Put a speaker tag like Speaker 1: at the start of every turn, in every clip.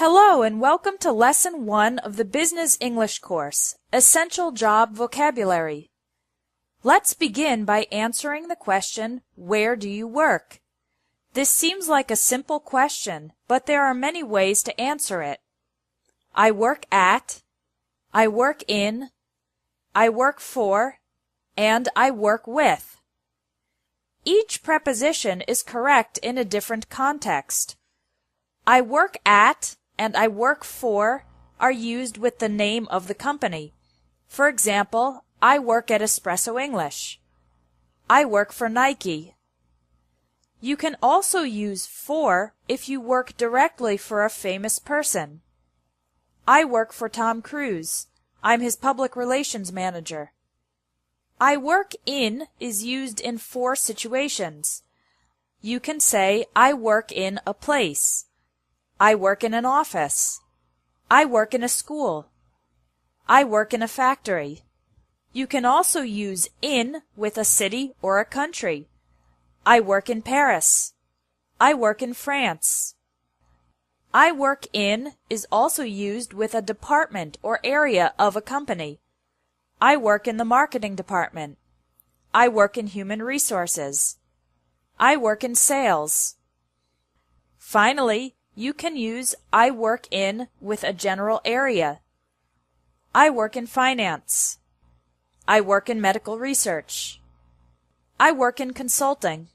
Speaker 1: Hello and welcome to Lesson 1 of the Business English course, Essential Job Vocabulary. Let's begin by answering the question, where do you work? This seems like a simple question, but there are many ways to answer it. I work at, I work in, I work for, and I work with. Each preposition is correct in a different context. I work at and I work for are used with the name of the company. For example, I work at Espresso English. I work for Nike. You can also use for if you work directly for a famous person. I work for Tom Cruise. I'm his public relations manager. I work in is used in 4 situations. You can say, I work in a place. I work in an office. I work in a school. I work in a factory. You can also use in with a city or a country. I work in Paris. I work in France. I work in is also used with a department or area of a company. I work in the marketing department. I work in human resources. I work in sales. Finally, you can use I work in with a general area. I work in finance. I work in medical research. I work in consulting.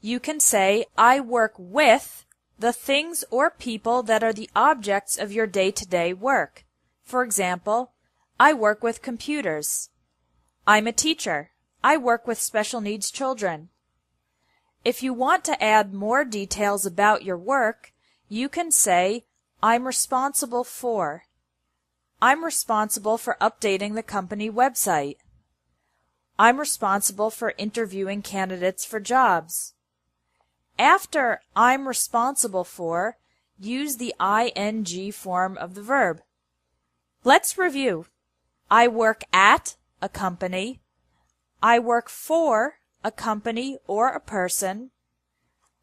Speaker 1: You can say I work with the things or people that are the objects of your day-to-day work. For example, I work with computers. I'm a teacher. I work with special needs children. If you want to add more details about your work, you can say, I'm responsible for. I'm responsible for updating the company website. I'm responsible for interviewing candidates for jobs. After I'm responsible for, use the ing form of the verb. Let's review. I work at a company. I work for a company or a person.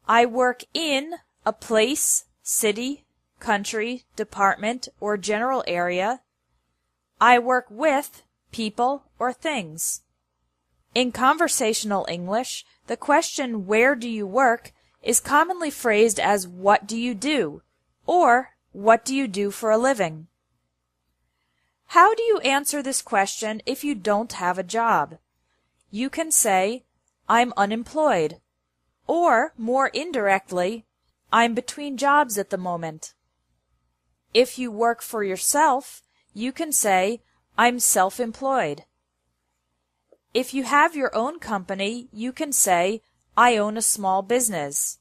Speaker 1: I work in a place, city, country, department, or general area. I work with people or things. In conversational English, the question where do you work is commonly phrased as what do you do or what do you do for a living. How do you answer this question if you don't have a job? You can say, I'm unemployed, or more indirectly, I'm between jobs at the moment. If you work for yourself, you can say, I'm self-employed. If you have your own company, you can say, I own a small business.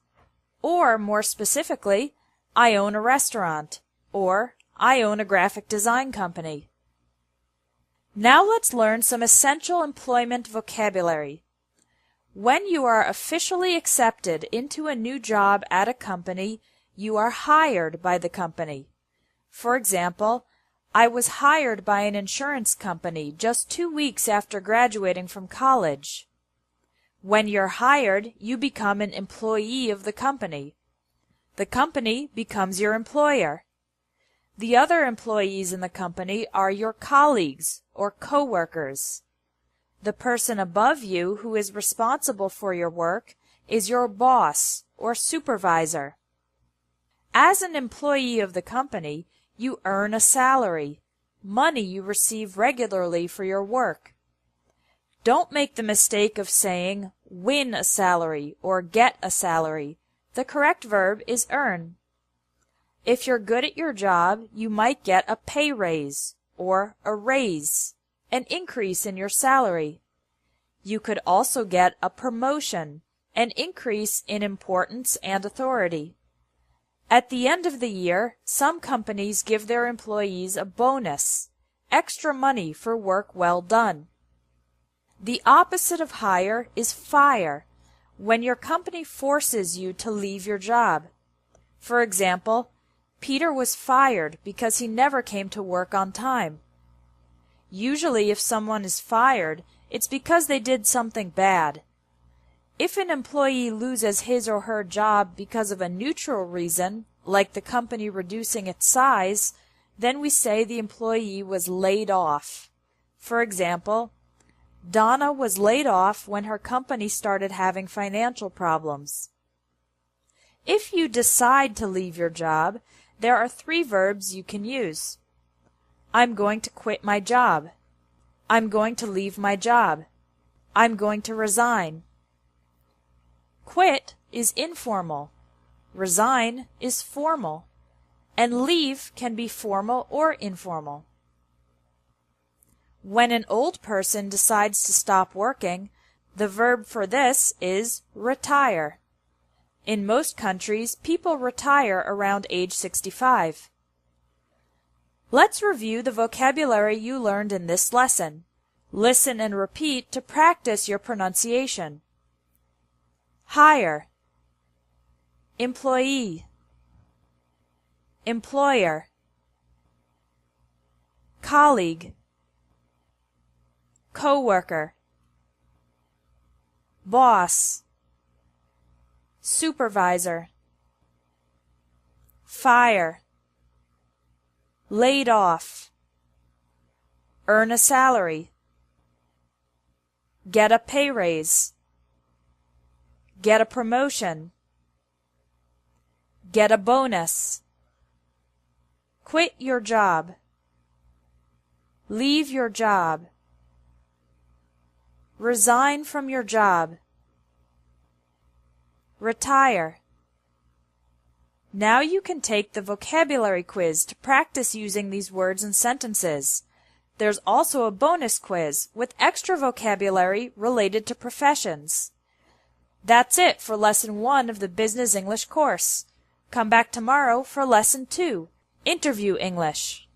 Speaker 1: Or, more specifically, I own a restaurant, or I own a graphic design company. Now let's learn some essential employment vocabulary. When you are officially accepted into a new job at a company, you are hired by the company. For example, I was hired by an insurance company just 2 weeks after graduating from college. When you're hired, you become an employee of the company. The company becomes your employer. The other employees in the company are your colleagues or co-workers. The person above you who is responsible for your work is your boss or supervisor. As an employee of the company, you earn a salary, money you receive regularly for your work. Don't make the mistake of saying win a salary or get a salary. The correct verb is earn. If you're good at your job, you might get a pay raise or a raise, an increase in your salary. You could also get a promotion, an increase in importance and authority. At the end of the year, some companies give their employees a bonus, extra money for work well done. The opposite of hire is fire, when your company forces you to leave your job. For example, Peter was fired because he never came to work on time. Usually if someone is fired, it's because they did something bad. If an employee loses his or her job because of a neutral reason, like the company reducing its size, then we say the employee was laid off. For example, Donna was laid off when her company started having financial problems. If you decide to leave your job, there are 3 verbs you can use. I'm going to quit my job. I'm going to leave my job. I'm going to resign. Quit is informal. Resign is formal. And leave can be formal or informal. When an old person decides to stop working, the verb for this is retire. In most countries, people retire around age 65. Let's review the vocabulary you learned in this lesson. Listen and repeat to practice your pronunciation. Hire, employee, employer, colleague, coworker, boss, supervisor, fire, laid off, earn a salary, get a pay raise, get a promotion, get a bonus, quit your job, leave your job, resign from your job, retire. Now you can take the vocabulary quiz to practice using these words and sentences. There's also a bonus quiz with extra vocabulary related to professions. That's it for Lesson 1 of the Business English course. Come back tomorrow for Lesson 2, Interview English.